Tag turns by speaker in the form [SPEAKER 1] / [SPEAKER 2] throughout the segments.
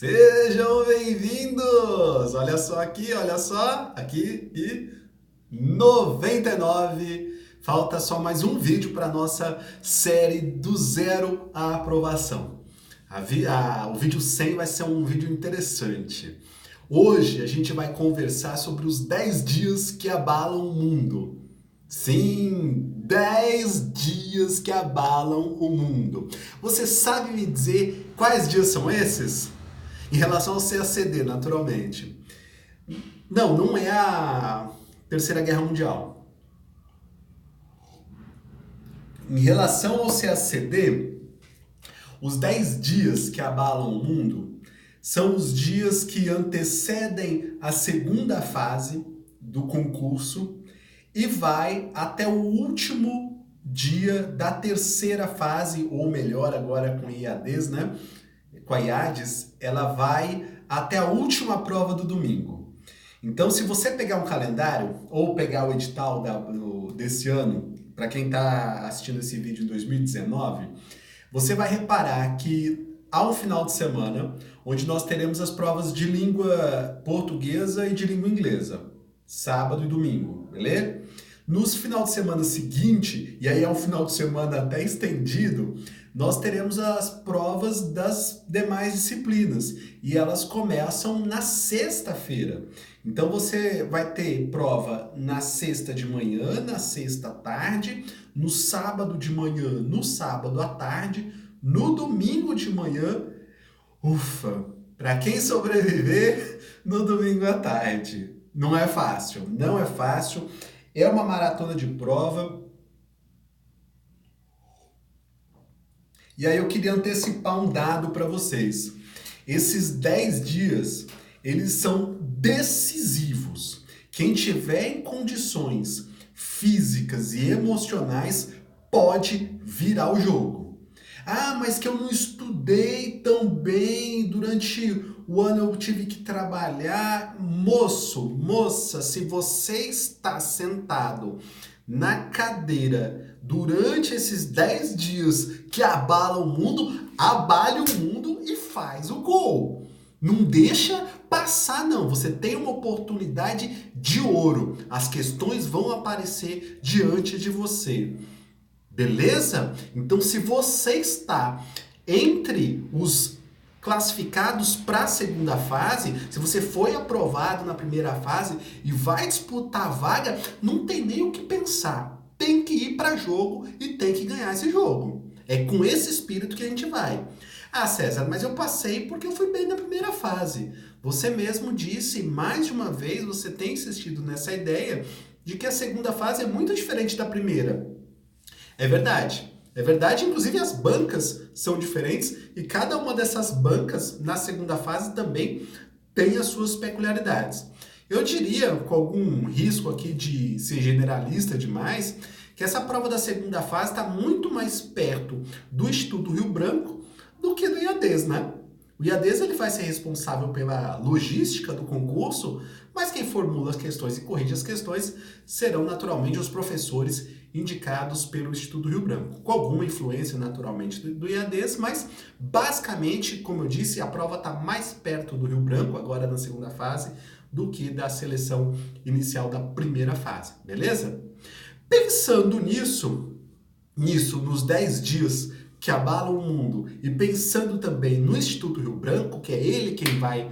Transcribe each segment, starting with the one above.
[SPEAKER 1] Sejam bem-vindos! Olha só, aqui e 99. Falta só mais um vídeo para nossa série do zero à aprovação. O vídeo 100 vai ser um vídeo interessante. Hoje a gente vai conversar sobre os 10 dias que abalam o mundo. Sim, 10 dias que abalam o mundo. Você sabe me dizer quais dias são esses? Em relação ao CACD, naturalmente. Não é a Terceira Guerra Mundial. Em relação ao CACD, os 10 dias que abalam o mundo são os dias que antecedem a segunda fase do concurso e vai até o último dia da terceira fase, ou melhor, agora com IADs, né? Com a IADs, ela vai até a última prova do domingo. Então, se você pegar um calendário ou pegar o edital desse ano, para quem está assistindo esse vídeo em 2019, você vai reparar que há um final de semana onde nós teremos as provas de língua portuguesa e de língua inglesa, sábado e domingo, beleza? Nos final de semana seguinte, e aí é um final de semana até estendido, nós teremos as provas das demais disciplinas e elas começam na sexta-feira. Então você vai ter prova na sexta de manhã, na sexta à tarde, no sábado de manhã, no sábado à tarde, no domingo de manhã. Ufa, para quem sobreviver no domingo à tarde. Não é fácil, não é fácil. É uma maratona de prova. E aí eu queria antecipar um dado para vocês. Esses 10 dias, eles são decisivos. Quem tiver em condições físicas e emocionais pode virar o jogo. Ah, mas que eu não estudei tão bem durante o ano, eu tive que trabalhar. Moço, moça, se você está sentado na cadeira durante esses 10 dias que abalam o mundo, abale o mundo e faz o gol. Não deixa passar, não. Você tem uma oportunidade de ouro. As questões vão aparecer diante de você. Beleza? Então, se você está entre os classificados para a segunda fase, se você foi aprovado na primeira fase e vai disputar a vaga, não tem nem o que pensar. Tem que ir para jogo e tem que ganhar esse jogo. É com esse espírito que a gente vai. Ah, César, mas eu passei porque eu fui bem na primeira fase. Você mesmo disse, mais de uma vez, você tem insistido nessa ideia de que a segunda fase é muito diferente da primeira. É verdade. É verdade, inclusive as bancas são diferentes e cada uma dessas bancas na segunda fase também tem as suas peculiaridades. Eu diria, com algum risco aqui de ser generalista demais, que essa prova da segunda fase está muito mais perto do Instituto Rio Branco do que do IADES, né? O IADES ele vai ser responsável pela logística do concurso, mas quem formula as questões e corrige as questões serão naturalmente os professores indicados pelo Instituto Rio Branco, com alguma influência naturalmente do IADES, mas basicamente, como eu disse, a prova está mais perto do Rio Branco, agora na segunda fase, do que da seleção inicial da primeira fase, beleza? Pensando nisso, nos 10 dias que abalam o mundo e pensando também no Instituto Rio Branco, que é ele quem vai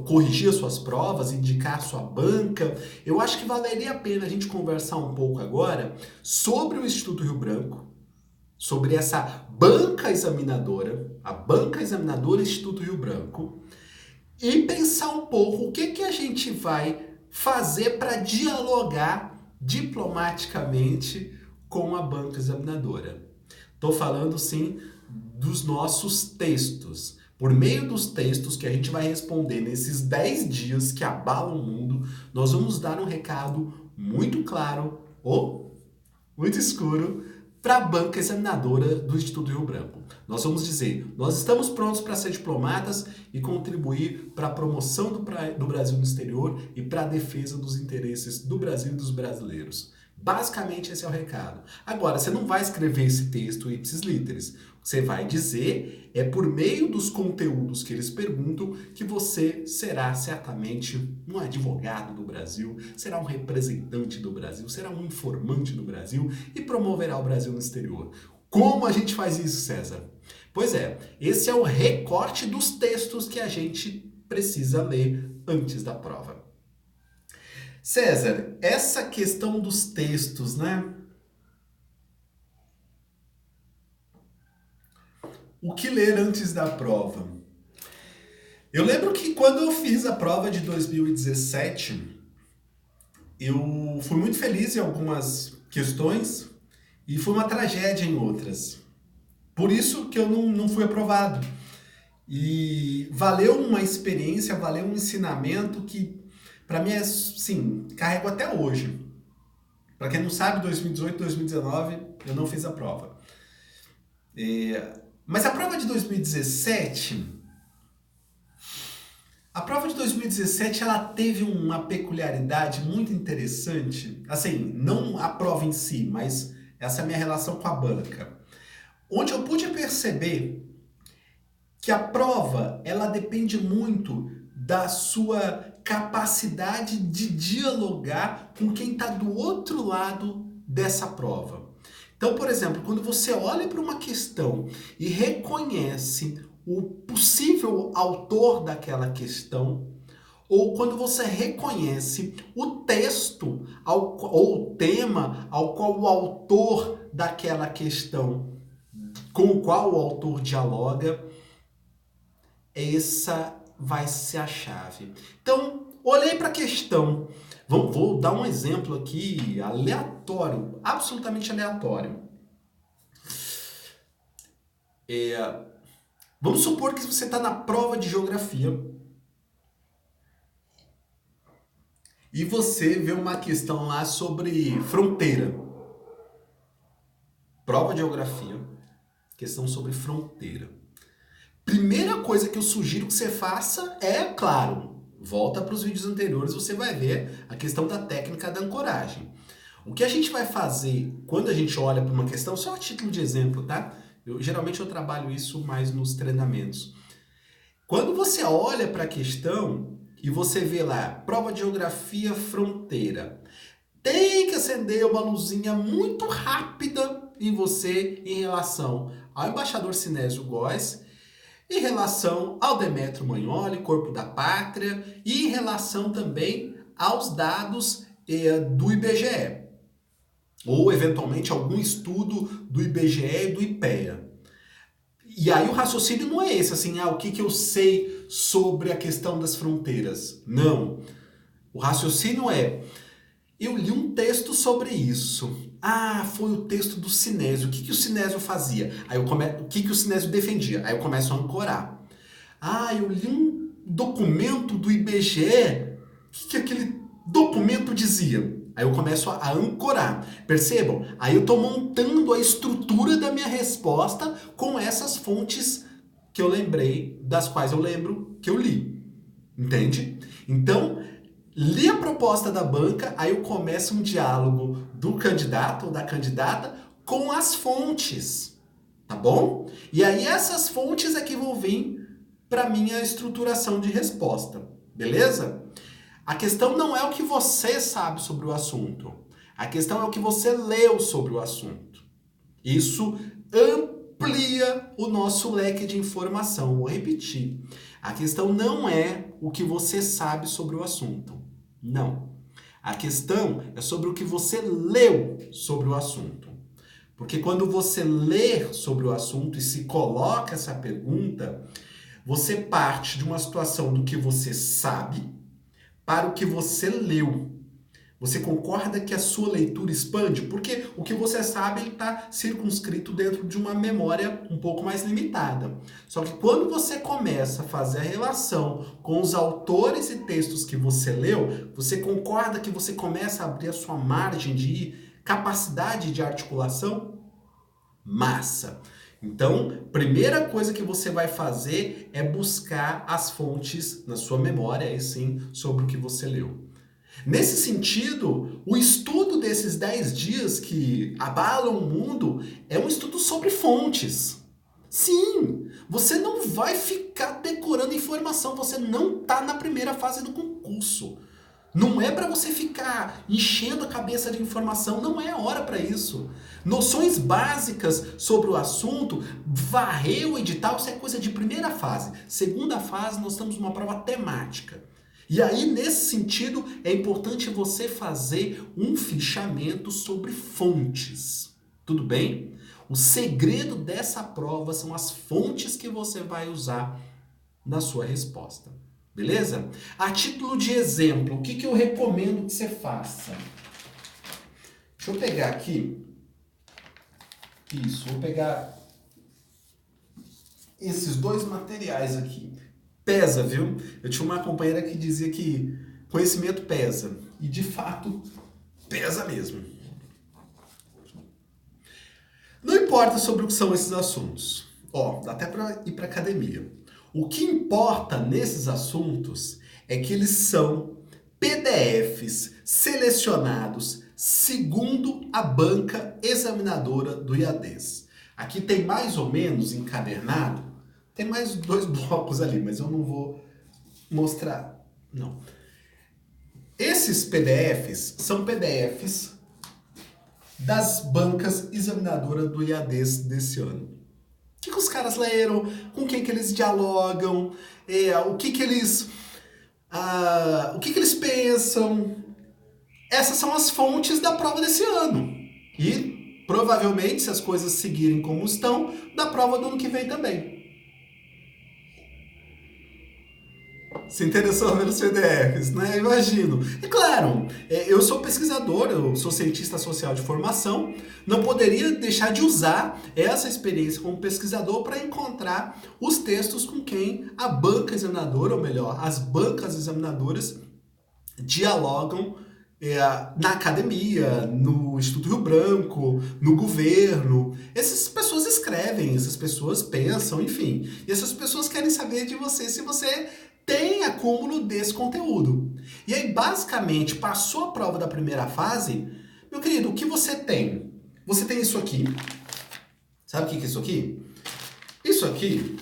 [SPEAKER 1] corrigir as suas provas, indicar a sua banca, eu acho que valeria a pena a gente conversar um pouco agora sobre o Instituto Rio Branco, sobre essa banca examinadora, a banca examinadora Instituto Rio Branco, e pensar um pouco o que a gente vai fazer para dialogar diplomaticamente com a banca examinadora. Estou falando, sim, dos nossos textos. Por meio dos textos que a gente vai responder nesses 10 dias que abalam o mundo, nós vamos dar um recado muito claro ou muito escuro para a banca examinadora do Instituto Rio Branco. Nós vamos dizer, nós estamos prontos para ser diplomatas e contribuir para a promoção do Brasil no exterior e para a defesa dos interesses do Brasil e dos brasileiros. Basicamente esse é o recado. Agora, você não vai escrever esse texto ipsis literis. Você vai dizer, é por meio dos conteúdos que eles perguntam, que você será certamente um advogado do Brasil, será um representante do Brasil, será um informante do Brasil e promoverá o Brasil no exterior. Como a gente faz isso, César? Pois é, esse é o recorte dos textos que a gente precisa ler antes da prova. César, essa questão dos textos, né? O que ler antes da prova? Eu lembro que quando eu fiz a prova de 2017, eu fui muito feliz em algumas questões e foi uma tragédia em outras. Por isso que eu não fui aprovado. E valeu uma experiência, valeu um ensinamento que, para mim, é, sim, carrego até hoje. Para quem não sabe, 2018, 2019, eu não fiz a prova. Mas a prova de 2017, ela teve uma peculiaridade muito interessante. Assim, não a prova em si, mas essa é a minha relação com a banca. Onde eu pude perceber que a prova, ela depende muito da sua capacidade de dialogar com quem está do outro lado dessa prova. Então, por exemplo, quando você olha para uma questão e reconhece o possível autor daquela questão, ou quando você reconhece o texto ou o tema ao qual o autor daquela questão, com o qual o autor dialoga, essa vai ser a chave. Então, olhei para a questão. Vou dar um exemplo aqui aleatório, absolutamente aleatório. Vamos supor que você está na prova de geografia e você vê uma questão lá sobre fronteira. Prova de geografia, questão sobre fronteira. Primeira coisa que eu sugiro que você faça é, claro, volta para os vídeos anteriores, você vai ver a questão da técnica da ancoragem. O que a gente vai fazer quando a gente olha para uma questão, só a título de exemplo, tá? Geralmente eu trabalho isso mais nos treinamentos. Quando você olha para a questão e você vê lá, prova de geografia fronteira, tem que acender uma luzinha muito rápida em você em relação ao embaixador Sinésio Góes, em relação ao Demétrio Magnoli, Corpo da Pátria, e em relação também aos dados do IBGE, ou eventualmente algum estudo do IBGE e do IPEA. E aí o raciocínio não é esse, assim, o que eu sei sobre a questão das fronteiras. Não. O raciocínio é, eu li um texto sobre isso. Foi o texto do Sinésio. O que o Sinésio fazia? O que o Sinésio defendia? Aí eu começo a ancorar. Eu li um documento do IBGE. O que aquele documento dizia? Aí eu começo a ancorar. Percebam? Aí eu estou montando a estrutura da minha resposta com essas fontes que eu lembrei, das quais eu lembro que eu li. Entende? Então, li a proposta da banca, aí eu começo um diálogo do candidato ou da candidata com as fontes, tá bom? E aí essas fontes é que vão vir para minha estruturação de resposta, beleza? A questão não é o que você sabe sobre o assunto, a questão é o que você leu sobre o assunto. Isso amplia o nosso leque de informação. Vou repetir. A questão não é o que você sabe sobre o assunto. Não. A questão é sobre o que você leu sobre o assunto. Porque quando você lê sobre o assunto e se coloca essa pergunta, você parte de uma situação do que você sabe para o que você leu. Você concorda que a sua leitura expande? Porque o que você sabe está circunscrito dentro de uma memória um pouco mais limitada. Só que quando você começa a fazer a relação com os autores e textos que você leu, você concorda que você começa a abrir a sua margem de capacidade de articulação? Massa! Então, primeira coisa que você vai fazer é buscar as fontes na sua memória, aí sim, sobre o que você leu. Nesse sentido, o estudo desses 10 dias que abalam o mundo é um estudo sobre fontes. Sim, você não vai ficar decorando informação, você não está na primeira fase do concurso. Não é para você ficar enchendo a cabeça de informação, não é hora para isso. Noções básicas sobre o assunto, varrer o edital, isso é coisa de primeira fase. Segunda fase, nós temos uma prova temática. E aí, nesse sentido, é importante você fazer um fichamento sobre fontes. Tudo bem? O segredo dessa prova são as fontes que você vai usar na sua resposta. Beleza? A título de exemplo, o que eu recomendo que você faça? Deixa eu pegar aqui. Isso, vou pegar esses dois materiais aqui. Pesa, viu? Eu tinha uma companheira que dizia que conhecimento pesa. E de fato, pesa mesmo. Não importa sobre o que são esses assuntos. Ó, dá até para ir para academia. O que importa nesses assuntos é que eles são PDFs selecionados segundo a banca examinadora do IADES. Aqui tem mais ou menos encadernado, tem mais 2 blocos ali, mas eu não vou mostrar, não. Esses PDFs são PDFs das bancas examinadoras do IADES desse ano. O que os caras leram, com quem que eles dialogam, o que eles pensam. Essas são as fontes da prova desse ano. E, provavelmente, se as coisas seguirem como estão, da prova do ano que vem também. Se interessou pelos PDFs, né? Imagino. E claro, eu sou pesquisador, eu sou cientista social de formação, não poderia deixar de usar essa experiência como pesquisador para encontrar os textos com quem a banca examinadora, ou melhor, as bancas examinadoras dialogam na academia, no Instituto Rio Branco, no governo. Essas pessoas escrevem, essas pessoas pensam, enfim. E essas pessoas querem saber de você se você tem acúmulo desse conteúdo. E aí, basicamente, passou a prova da primeira fase, meu querido, o que você tem? Você tem isso aqui. Sabe o que é isso aqui? Isso aqui,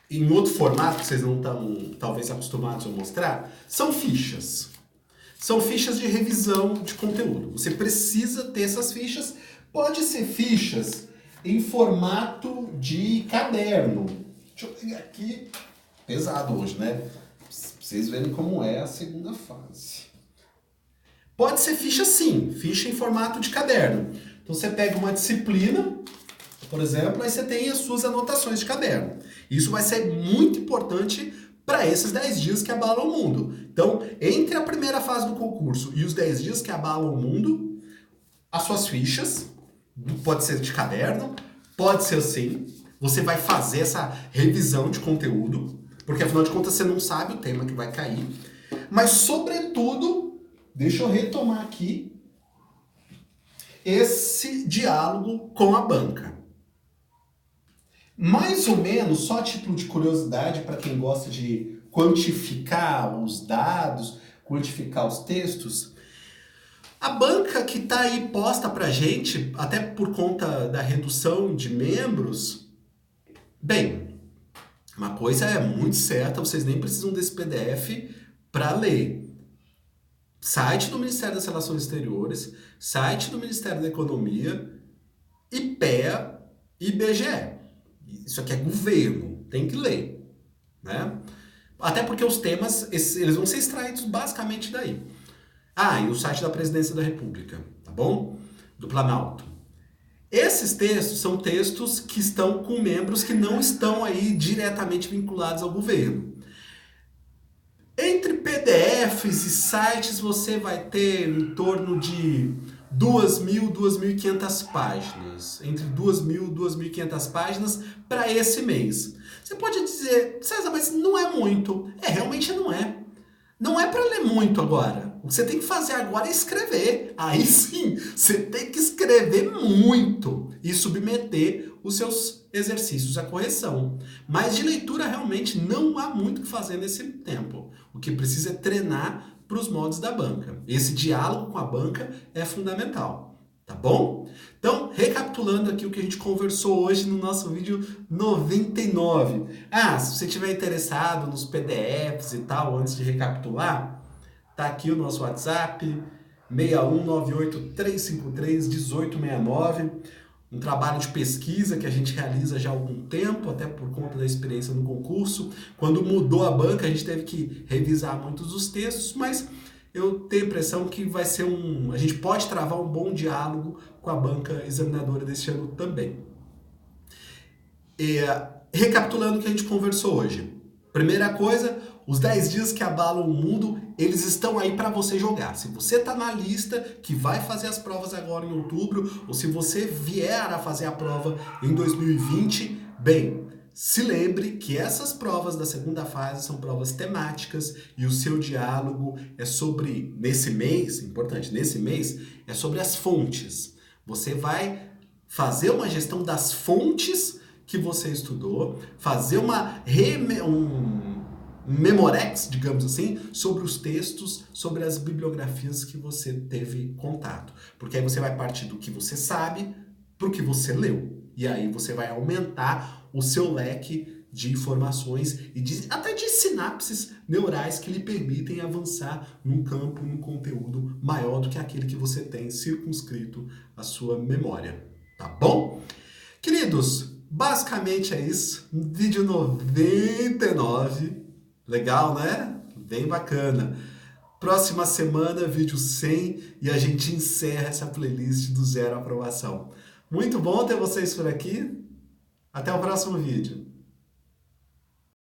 [SPEAKER 1] em outro formato que vocês não estão, talvez, acostumados a mostrar, são fichas. São fichas de revisão de conteúdo. Você precisa ter essas fichas. Pode ser fichas em formato de caderno. Deixa eu pegar aqui. Pesado hoje, né? Pra vocês verem como é a segunda fase. Pode ser ficha sim, ficha em formato de caderno. Então você pega uma disciplina, por exemplo, aí você tem as suas anotações de caderno. Isso vai ser muito importante para esses 10 dias que abalam o mundo. Então, entre a primeira fase do concurso e os 10 dias que abalam o mundo, as suas fichas, pode ser de caderno, pode ser assim, você vai fazer essa revisão de conteúdo, porque afinal de contas você não sabe o tema que vai cair. Mas, sobretudo, deixa eu retomar aqui esse diálogo com a banca. Mais ou menos, só a título de curiosidade, para quem gosta de quantificar os dados, quantificar os textos, a banca que está aí posta para a gente, até por conta da redução de membros, bem, uma coisa é muito certa, vocês nem precisam desse PDF para ler. Site do Ministério das Relações Exteriores, site do Ministério da Economia, IPEA e IBGE. Isso aqui é governo, tem que ler, né? Até porque os temas, eles vão ser extraídos basicamente daí. E o site da Presidência da República, tá bom? Do Planalto. Esses textos são textos que estão com membros que não estão aí diretamente vinculados ao governo. Entre PDFs e sites você vai ter em torno de 2.000, 2.500 páginas. Entre 2.000 e 2.500 páginas para esse mês. Você pode dizer, César, mas não é muito. Realmente não é. Não é para ler muito agora. O que você tem que fazer agora é escrever. Aí sim, você tem que escrever muito e submeter os seus exercícios à correção. Mas de leitura realmente não há muito o que fazer nesse tempo. O que precisa é treinar para os modos da banca. Esse diálogo com a banca é fundamental, tá bom? Então, recapitulando aqui o que a gente conversou hoje no nosso vídeo 99. Se você estiver interessado nos PDFs e tal, antes de recapitular, tá aqui o nosso WhatsApp, 6198-353-1869, um trabalho de pesquisa que a gente realiza já há algum tempo, até por conta da experiência no concurso. Quando mudou a banca, a gente teve que revisar muitos dos textos, mas eu tenho a impressão que vai ser a gente pode travar um bom diálogo com a banca examinadora deste ano também. Recapitulando o que a gente conversou hoje. Primeira coisa, os 10 dias que abalam o mundo, eles estão aí para você jogar. Se você está na lista que vai fazer as provas agora em outubro, ou se você vier a fazer a prova em 2020, bem, se lembre que essas provas da segunda fase são provas temáticas e o seu diálogo é sobre, nesse mês, importante, nesse mês, é sobre as fontes. Você vai fazer uma gestão das fontes que você estudou, fazer um memorex, digamos assim, sobre os textos, sobre as bibliografias que você teve contato. Porque aí você vai partir do que você sabe para o que você leu. E aí você vai aumentar o seu leque de informações e até de sinapses neurais que lhe permitem avançar num campo, num conteúdo maior do que aquele que você tem circunscrito à sua memória. Tá bom? Queridos, basicamente é isso. Vídeo 99. Legal, né? Bem bacana. Próxima semana, vídeo 100 e a gente encerra essa playlist do Zero Aprovação. Muito bom ter vocês por aqui. Até o próximo vídeo.